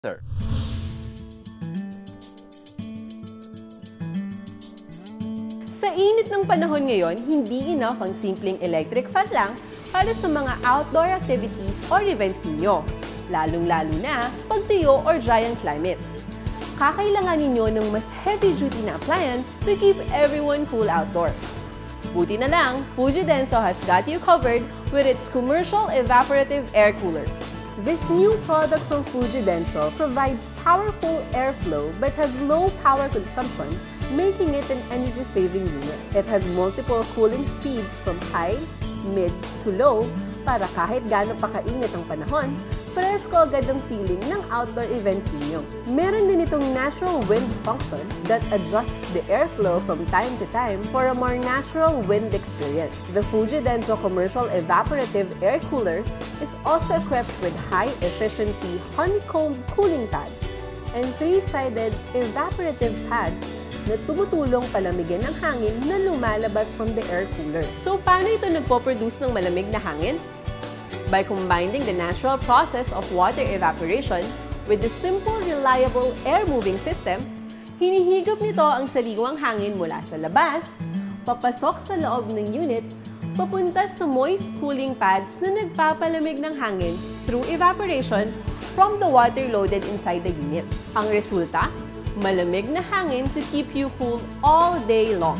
Sir. Sa init ng panahon ngayon, hindi enough ang simpleng electric fan lang para sa mga outdoor activities or events ninyo, lalong-lalo na pag tuyo or dry ang climate. Kakailangan ninyo ng mas heavy-duty na appliance to keep everyone cool outdoors. Buti na lang, Fuji Denso has got you covered with its commercial evaporative air cooler. This new product from Fuji Denso provides powerful airflow but has low power consumption, making it an energy-saving unit. It has multiple cooling speeds from high, mid, to low para kahit gaano pa kainit ang panahon, presko agad ang feeling ng outdoor events ninyo. Meron din itong natural wind function that adjusts the airflow from time to time for a more natural wind experience. The Fuji Denso Commercial Evaporative Air Cooler is also equipped with high-efficiency honeycomb cooling pads and three-sided evaporative pads na tumutulong palamigin ang hangin na lumalabas from the air cooler. So, paano ito nagpo-produce ng malamig na hangin? By combining the natural process of water evaporation with the simple, reliable air-moving system, hinihigop nito ang sariwang hangin mula sa labas, papasok sa loob ng unit, papunta sa moist cooling pads na nagpapalamig ng hangin through evaporation from the water loaded inside the unit. Ang resulta, malamig na hangin to keep you cool all day long.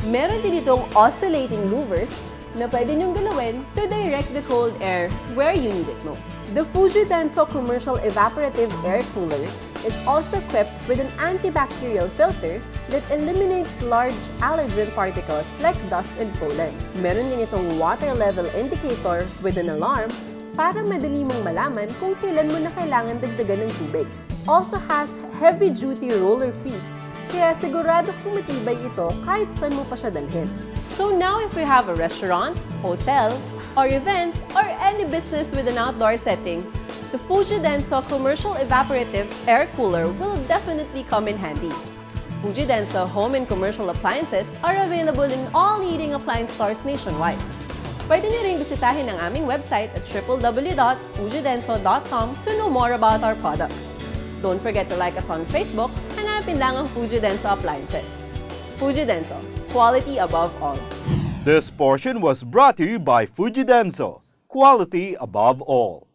Meron din itong oscillating louvers na pwede niyong galawin to direct the cold air where you need it most. The Fuji Denso Commercial Evaporative Air Cooler is also equipped with an antibacterial filter that eliminates large allergen particles like dust and pollen. Meron din itong water level indicator with an alarm para madali mong malaman kung kailan mo na kailangan dagdagan ng tubig. Also has heavy-duty roller feet, kaya sigurado kung matibay ito kahit saan mo pa siya dalhin. So now if we have a restaurant, hotel, or event, or any business with an outdoor setting, the Fuji Denso Commercial Evaporative Air Cooler will definitely come in handy. Fuji Denso home and commercial appliances are available in all leading appliance stores nationwide. Pwede niyo ring bisitahin ang aming website at www.fujidenso.com to know more about our products. Don't forget to like us on Facebook, hanapin lang ang Fuji Denso Appliances. Fuji Denso, quality above all. This portion was brought to you by Fuji Denso, quality above all.